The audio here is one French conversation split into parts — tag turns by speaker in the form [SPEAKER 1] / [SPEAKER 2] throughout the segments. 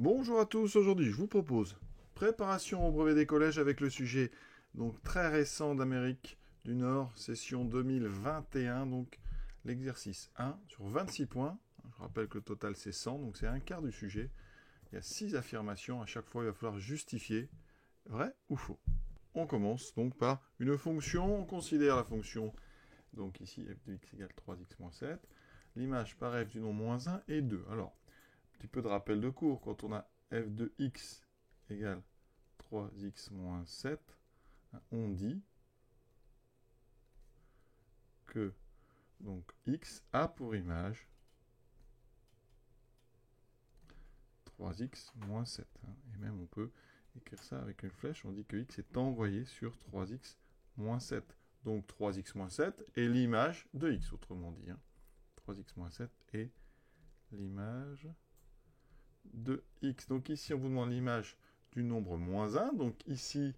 [SPEAKER 1] Bonjour à tous, aujourd'hui je vous propose préparation au brevet des collèges avec le sujet donc très récent d'Amérique du Nord, session 2021, donc l'exercice 1 sur 26 points. Je rappelle que le total c'est 100, donc c'est un quart du sujet. Il y a 6 affirmations, à chaque fois il va falloir justifier vrai ou faux. On commence donc par une fonction, on considère la fonction, donc ici f de x égale 3x moins 7, l'image par f du nom moins 1 et 2. Alors, petit peu de rappel de cours, quand on a f de x égale 3x moins 7, on dit que donc x a pour image 3x moins 7. Et même on peut écrire ça avec une flèche, on dit que x est envoyé sur 3x moins 7. Donc 3x moins 7 est l'image de x, autrement dit. 3x moins 7 est l'image de x. Donc ici, on vous demande l'image du nombre moins 1. Donc ici,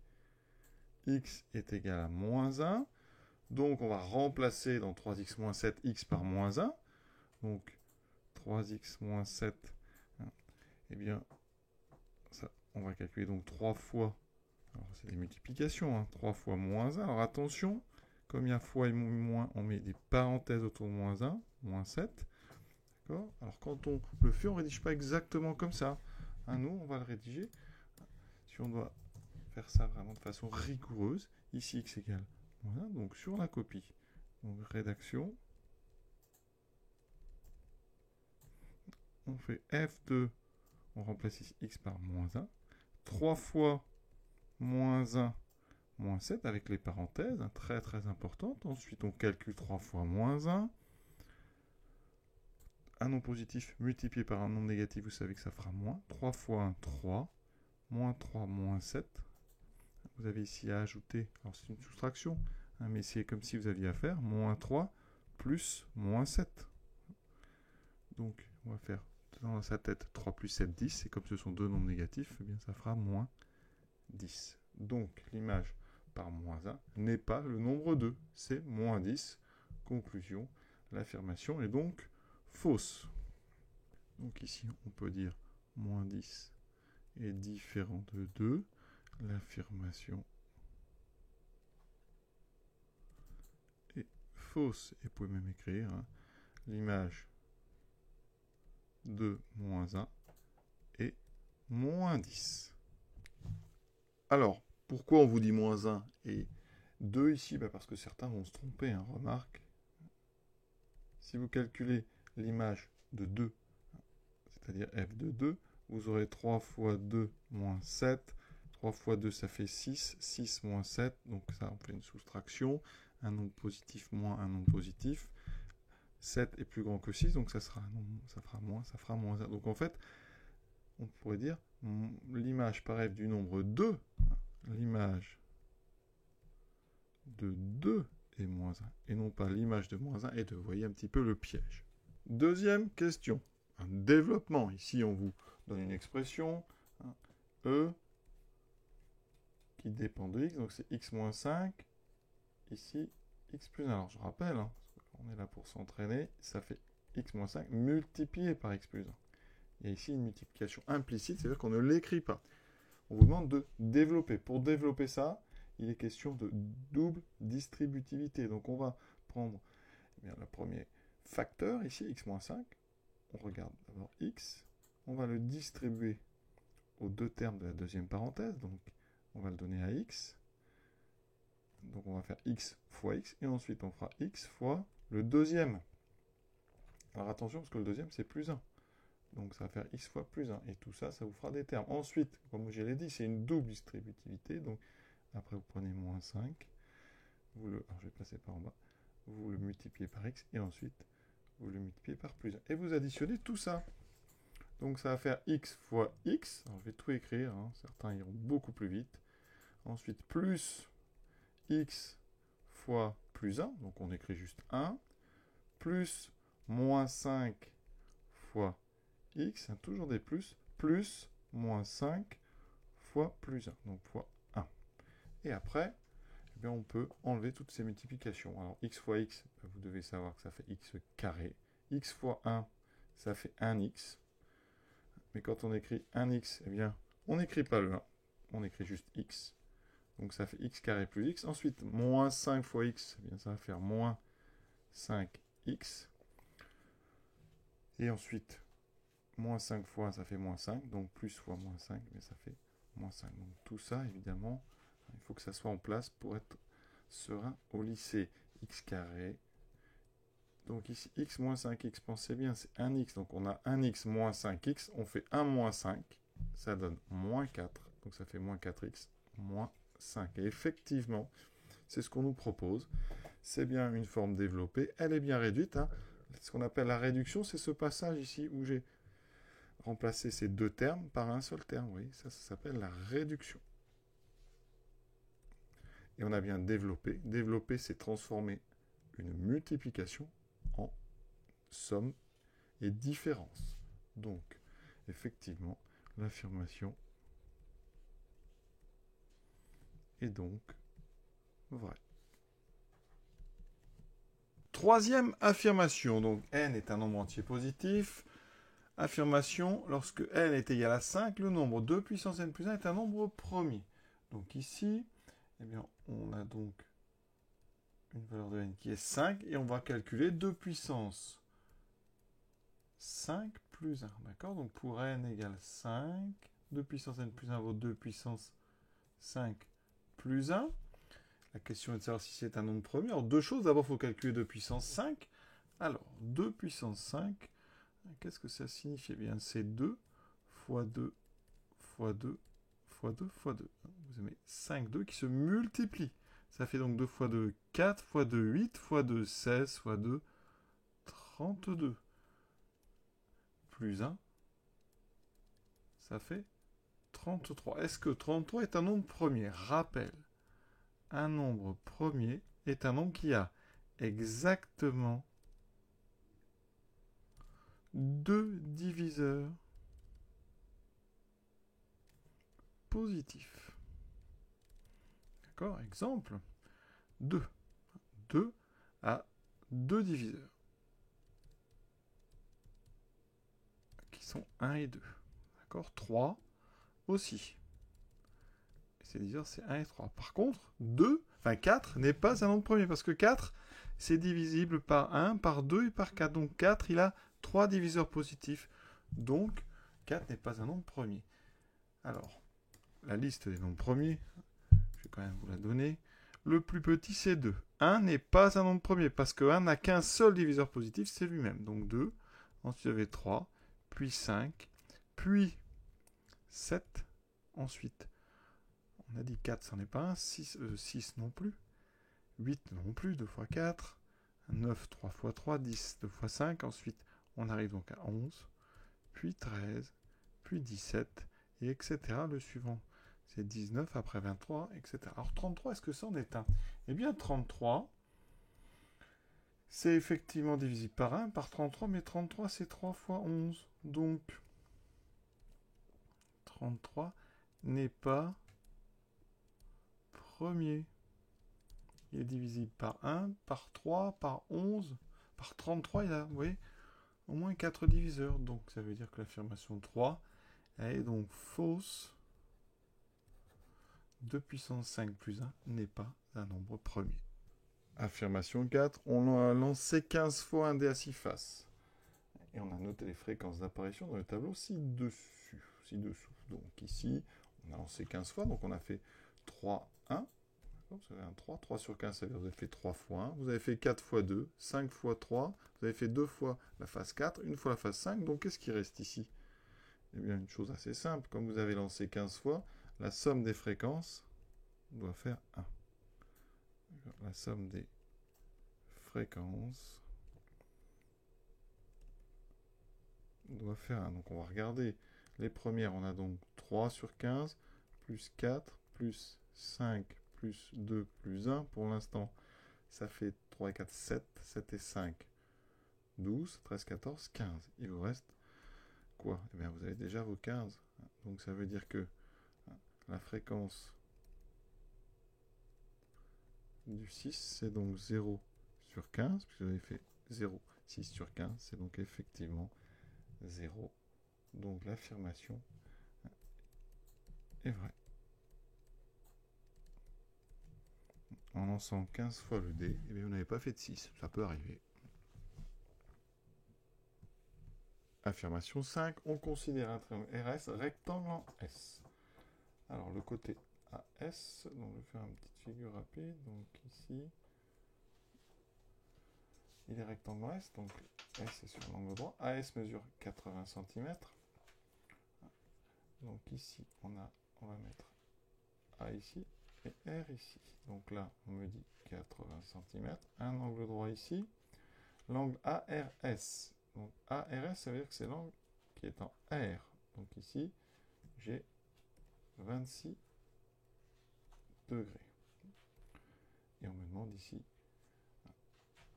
[SPEAKER 1] x est égal à moins 1. Donc on va remplacer dans 3x moins 7 x par moins 1. Donc 3x moins 7, eh bien, ça, on va calculer donc 3 fois, alors c'est des multiplications, 3 fois moins 1. Alors attention, comme il y a fois et moins, on met des parenthèses autour de moins 1, moins 7. D'accord ? Alors quand on le fait, on ne rédige pas exactement comme ça. Nous, on va le rédiger. Si on doit faire ça vraiment de façon rigoureuse, ici x égale moins 1, donc sur la copie. Donc rédaction. On fait f2, on remplace ici x par moins 1. 3 fois moins 1, moins 7 avec les parenthèses, très très importante. Ensuite, on calcule 3 fois moins 1. Un nom positif multiplié par un nom négatif, vous savez que ça fera moins. 3 fois 1, 3. Moins 3, moins 7. Vous avez ici à ajouter, alors c'est une soustraction, mais c'est comme si vous aviez à faire moins 3 plus moins 7. Donc, on va faire dans sa tête 3 plus 7, 10. Et comme ce sont deux nombres négatifs, eh bien, ça fera moins 10. Donc, l'image par moins 1 n'est pas le nombre 2, c'est moins 10. Conclusion, l'affirmation est donc fausse. Donc ici, on peut dire moins 10 est différent de 2. L'affirmation est fausse. Et vous pouvez même écrire l'image de moins 1 est moins 10. Alors, pourquoi on vous dit moins 1 et 2 ici? Parce que certains vont se tromper. Remarque, si vous calculez l'image de 2, c'est-à-dire f de 2, vous aurez 3 fois 2 moins 7. 3 fois 2, ça fait 6. 6 moins 7, donc ça, on fait une soustraction. Un nombre positif moins un nombre positif. 7 est plus grand que 6, donc ça fera moins 1. Donc en fait, on pourrait dire l'image par f du nombre 2, l'image de 2 est moins 1, et non pas l'image de moins 1 et 2. Vous voyez un petit peu le piège. Deuxième question, un développement. Ici, on vous donne une expression, E, qui dépend de x, donc c'est x moins 5, ici, x plus 1. Alors je rappelle, on est là pour s'entraîner, ça fait x moins 5 multiplié par x plus 1. Il y a ici une multiplication implicite, c'est-à-dire qu'on ne l'écrit pas. On vous demande de développer. Pour développer ça, il est question de double distributivité. Donc on va prendre le premier facteur, ici, x moins 5. On regarde d'abord x. On va le distribuer aux deux termes de la deuxième parenthèse. Donc on va le donner à x. Donc on va faire x fois x. Et ensuite on fera x fois le deuxième. Alors attention, parce que le deuxième, c'est plus 1. Donc ça va faire x fois plus 1. Et tout ça, ça vous fera des termes. Ensuite, comme je l'ai dit, c'est une double distributivité. Donc après, vous prenez moins 5. Alors je vais passer par en bas. Vous le multipliez par x. Et ensuite, vous le multipliez par plus 1. Et vous additionnez tout ça. Donc ça va faire x fois x. Alors je vais tout écrire. Certains iront beaucoup plus vite. Ensuite, plus x fois plus 1. Donc on écrit juste 1. Plus moins 5 fois x, toujours des plus moins 5 fois plus 1, donc fois 1. Et après, on peut enlever toutes ces multiplications. Alors x fois x, vous devez savoir que ça fait x carré. X fois 1, ça fait 1x. Mais quand on écrit 1x, eh bien, on n'écrit pas le 1. On écrit juste x. Donc ça fait x carré plus x. Ensuite, moins 5 fois x, eh bien, ça va faire moins 5x. Et ensuite, moins 5 fois, ça fait moins 5. Donc plus fois moins 5, mais ça fait moins 5. Donc tout ça, évidemment, il faut que ça soit en place pour être serein au lycée. X carré. Donc ici, x moins 5x, pensez bien, c'est 1x. Donc on a 1x moins 5x. On fait 1 moins 5. Ça donne moins 4. Donc ça fait moins 4x moins 5. Et effectivement, c'est ce qu'on nous propose. C'est bien une forme développée. Elle est bien réduite. Hein. Ce qu'on appelle la réduction, c'est ce passage ici où j'ai remplacé ces deux termes par un seul terme. Oui, ça s'appelle la réduction. Et on a bien développé. Développer, c'est transformer une multiplication en somme et différence. Donc, effectivement, l'affirmation est donc vraie. Troisième affirmation. Donc, n est un nombre entier positif. Affirmation, lorsque n est égal à 5, le nombre 2 puissance n plus 1 est un nombre premier. Donc ici, eh bien, on a donc une valeur de n qui est 5, et on va calculer 2 puissance 5 plus 1. D'accord? Donc pour n égale 5, 2 puissance n plus 1 vaut 2 puissance 5 plus 1. La question est de savoir si c'est un nombre premier. Alors deux choses, d'abord il faut calculer 2 puissance 5. Alors 2 puissance 5, qu'est-ce que ça signifie? Eh bien c'est 2 fois 2 fois 2 fois 2 fois 2. Vous avez 5, 2 qui se multiplient. Ça fait donc 2 fois 2, 4 fois 2, 8 fois 2, 16 fois 2, 32. Plus 1, ça fait 33. Est-ce que 33 est un nombre premier? Rappel, un nombre premier est un nombre qui a exactement 2 diviseurs positifs. D'accord? Exemple 2. 2 a 2 diviseurs qui sont 1 et 2. D'accord? 3 aussi. Et ces diviseurs, c'est 1 et 3. Par contre, 4 n'est pas un nombre premier parce que 4, c'est divisible par 1, par 2 et par 4. Donc 4, il a 3 diviseurs positifs. Donc 4 n'est pas un nombre premier. Alors, la liste des nombres premiers, je vais quand même vous la donner. Le plus petit, c'est 2. 1 n'est pas un nombre premier parce que 1 n'a qu'un seul diviseur positif, c'est lui-même. Donc 2. Ensuite, il y avait 3, puis 5, puis 7. Ensuite, on a dit 4, ça n'est pas 1. 6 non plus. 8 non plus, 2 fois 4. 9, 3 fois 3. 10, 2 fois 5. Ensuite, on arrive donc à 11, puis 13, puis 17, et etc. Le suivant, c'est 19, après 23, etc. Alors 33, est-ce que ça en est un? Eh bien 33, c'est effectivement divisible par 1, par 33, mais 33 c'est 3 fois 11. Donc 33 n'est pas premier. Il est divisible par 1, par 3, par 11, par 33, il a, vous voyez, au moins 4 diviseurs. Donc ça veut dire que l'affirmation 3, elle est donc fausse. 2 puissance 5 plus 1 n'est pas un nombre premier. Affirmation 4, on a lancé 15 fois un dé à 6 faces. Et on a noté les fréquences d'apparition dans le tableau ci-dessous. Donc ici, on a lancé 15 fois, donc on a fait 3, 1. Vous avez un 3, 3 sur 15, ça veut dire que vous avez fait 3 fois 1. Vous avez fait 4 fois 2, 5 fois 3. Vous avez fait 2 fois la phase 4, une fois la phase 5. Donc qu'est-ce qui reste ici? Eh bien, une chose assez simple. Comme vous avez lancé 15 fois, la somme des fréquences doit faire 1. La somme des fréquences doit faire 1. Donc on va regarder les premières. On a donc 3 sur 15, plus 4, plus 5, plus 2, plus 1. Pour l'instant, ça fait 3 et 4, 7. 7 et 5, 12, 13, 14, 15. Il vous reste quoi? Eh bien, vous avez déjà vos 15. Donc ça veut dire que la fréquence du 6, c'est donc 0 sur 15, puisque vous avez fait 0, 6 sur 15, c'est donc effectivement 0 Donc l'affirmation est vraie. En lançant 15 fois le dé, eh bien, vous n'avez pas fait de 6. Ça peut arriver. Affirmation 5. On considère un triangle RS rectangle en S. Alors le côté AS, donc je vais faire une petite figure rapide. Donc ici, il est rectangle en S. Donc S est sur l'angle droit. AS mesure 80 cm. Donc ici, on va mettre A ici et R ici. Donc là, on me dit 80 cm. Un angle droit ici. L'angle ARS. Donc ARS, ça veut dire que c'est l'angle qui est en R. Donc ici, j'ai 26 degrés. Et on me demande ici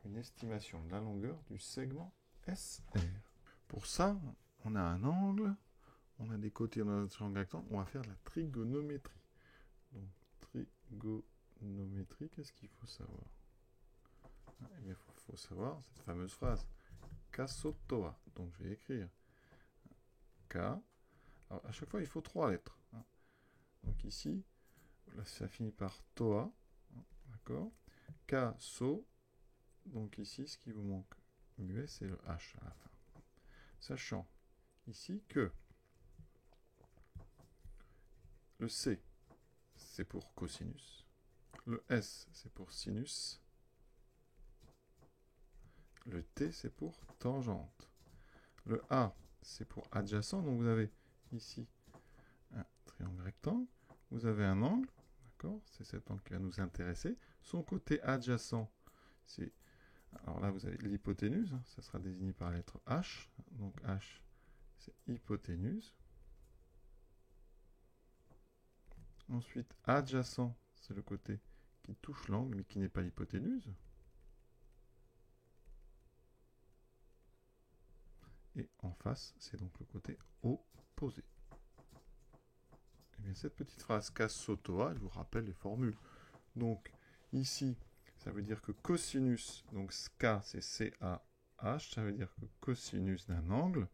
[SPEAKER 1] une estimation de la longueur du segment SR. Pour ça, on a un angle, on a des côtés dans notre triangle rectangle, on va faire de la trigonométrie. Donc trigonométrie, qu'est-ce qu'il faut savoir? Eh bien, il faut savoir cette fameuse phrase. Kasotoa. Donc je vais écrire K. Alors à chaque fois, il faut 3 lettres. Donc ici, là, ça finit par Toa. D'accord? Kaso. Donc ici, ce qui vous manque muet, c'est le H à la fin. Sachant ici que le C, c'est pour cosinus. Le S, c'est pour sinus. Le T, c'est pour tangente. Le A, c'est pour adjacent. Donc vous avez ici un triangle rectangle. Vous avez un angle. D'accord? C'est cet angle qui va nous intéresser. Son côté adjacent, c'est... Alors là, vous avez l'hypoténuse. Ça sera désigné par la lettre H. Donc H, c'est hypoténuse. Ensuite, adjacent, c'est le côté qui touche l'angle, mais qui n'est pas l'hypoténuse. Et en face, c'est donc le côté opposé. Et bien, cette petite phrase Kasotoa, elle vous rappelle les formules. Donc, ici, ça veut dire que cosinus, donc K, c'est C-A-H, ça veut dire que cosinus d'un angle,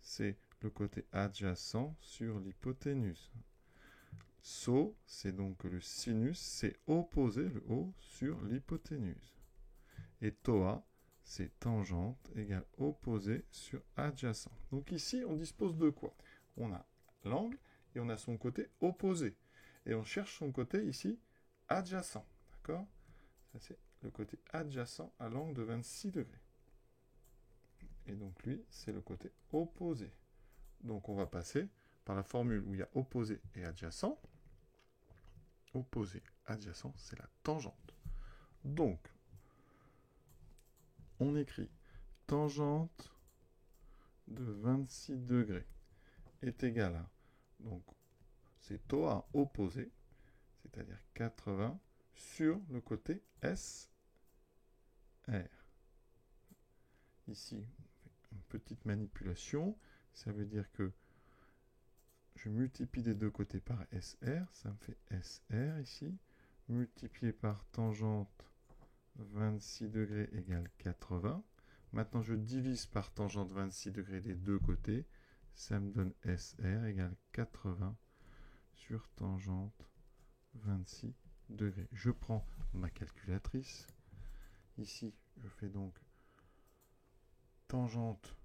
[SPEAKER 1] c'est le côté adjacent sur l'hypoténuse. So, c'est donc le sinus, c'est opposé, le haut, sur l'hypoténuse. Et Toa, c'est tangente égale opposé sur adjacent. Donc ici, on dispose de quoi? On a l'angle et on a son côté opposé. Et on cherche son côté ici adjacent. D'accord? Ça, c'est le côté adjacent à l'angle de 26 degrés. Et donc lui, c'est le côté opposé. Donc on va passer par la formule où il y a opposé et adjacent. Opposé, adjacent, c'est la tangente. Donc, on écrit tangente de 26 degrés est égale à, donc c'est Toa opposé, c'est-à-dire 80 sur le côté SR. Ici, on fait une petite manipulation, ça veut dire que je multiplie des deux côtés par SR, ça me fait SR ici, multiplié par tangente 26 degrés égale 80. Maintenant, je divise par tangente 26 degrés des deux côtés. Ça me donne SR égale 80 sur tangente 26 degrés. Je prends ma calculatrice. Ici, je fais donc tangente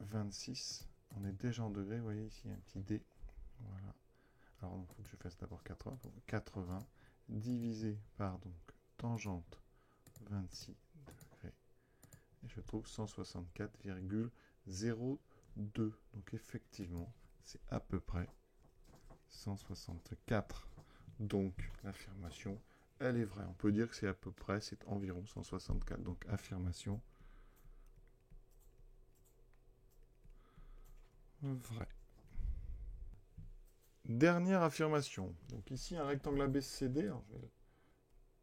[SPEAKER 1] 26. On est déjà en degrés. Vous voyez ici, il y a un petit D. Voilà. Alors, il faut que je fasse d'abord 80. 80 divisé par donc tangente 26 degrés. Et je trouve 164,02. Donc effectivement, c'est à peu près 164. Donc l'affirmation, elle est vraie. On peut dire que c'est à peu près, c'est environ 164. Donc affirmation vraie. Dernière affirmation. Donc ici, un rectangle ABCD. Alors, je vais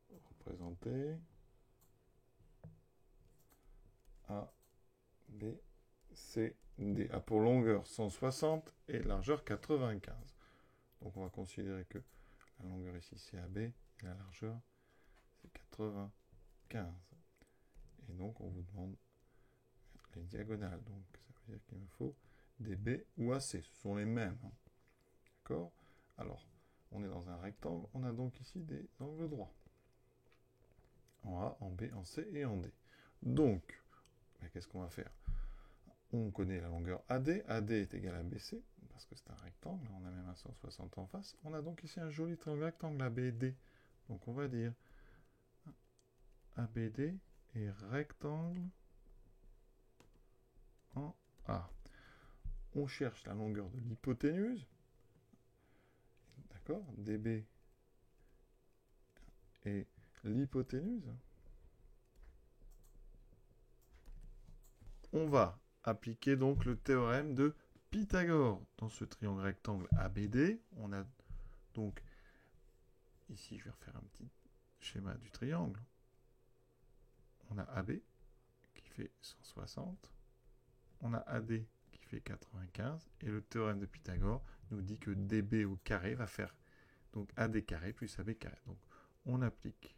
[SPEAKER 1] le représenter. A, B, C, D. A pour longueur 160 et largeur 95. Donc on va considérer que la longueur ici c'est AB et la largeur c'est 95. Et donc on vous demande les diagonales. Donc ça veut dire qu'il me faut DB ou AC. Ce sont les mêmes. Hein. D'accord? Alors, on est dans un rectangle. On a donc ici des angles droits. En A, en B, en C et en D. Donc, qu'est-ce qu'on va faire? On connaît la longueur AD. AD est égal à BC, parce que c'est un rectangle. On a même un 160 en face. On a donc ici un joli triangle rectangle ABD. Donc, on va dire ABD et rectangle en A. On cherche la longueur de l'hypoténuse. D'accord? DB et l'hypoténuse. On va appliquer donc le théorème de Pythagore dans ce triangle rectangle ABD. On a donc, ici je vais refaire un petit schéma du triangle. On a AB qui fait 160. On a AD qui fait 95. Et le théorème de Pythagore nous dit que DB au carré va faire donc AD carré plus AB carré. Donc on applique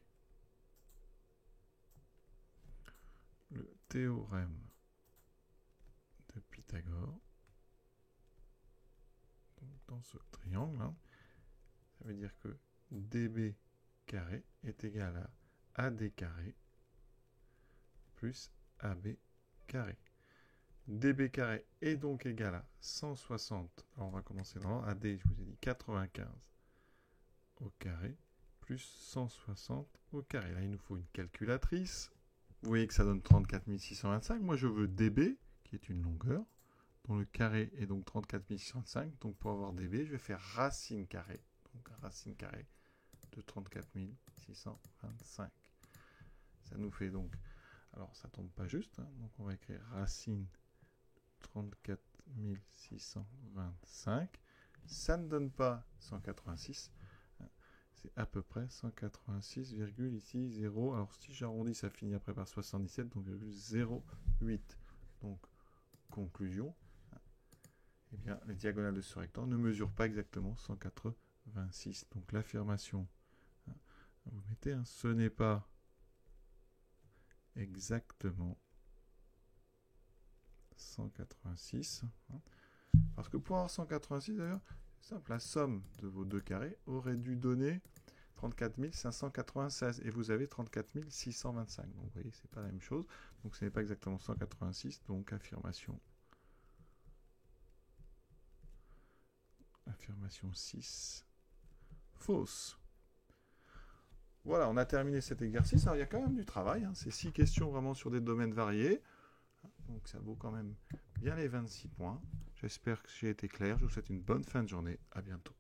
[SPEAKER 1] le théorème de Pythagore donc dans ce triangle. Hein, ça veut dire que DB carré est égal à AD carré plus AB carré. DB carré est donc égal à 160. Alors on va commencer dans AD, je vous ai dit 95 au carré plus 160 au carré. Là, il nous faut une calculatrice. Vous voyez que ça donne 34 625. Moi, je veux DB, qui est une longueur, dont le carré est donc 34 625. Donc, pour avoir DB, je vais faire racine carrée. Donc, racine carrée de 34 625. Ça nous fait donc... Alors, ça ne tombe pas juste. Hein, donc, on va écrire racine 34 625. Ça ne donne pas 186. C'est à peu près 186, ici 0. Alors si j'arrondis, ça finit après par 77, donc 0,08. Donc, conclusion, eh bien, les diagonales de ce rectangle ne mesurent pas exactement 186. Donc l'affirmation, vous mettez, ce n'est pas exactement 186. Parce que pour avoir 186, d'ailleurs, c'est simple, la somme de vos deux carrés aurait dû donner 34 596 et vous avez 34 625. Donc vous voyez, c'est pas la même chose. Donc ce n'est pas exactement 186. Donc affirmation 6, fausse. Voilà, on a terminé cet exercice. Alors il y a quand même du travail. Hein. C'est 6 questions vraiment sur des domaines variés. Donc ça vaut quand même bien les 26 points. J'espère que j'ai été clair. Je vous souhaite une bonne fin de journée. À bientôt.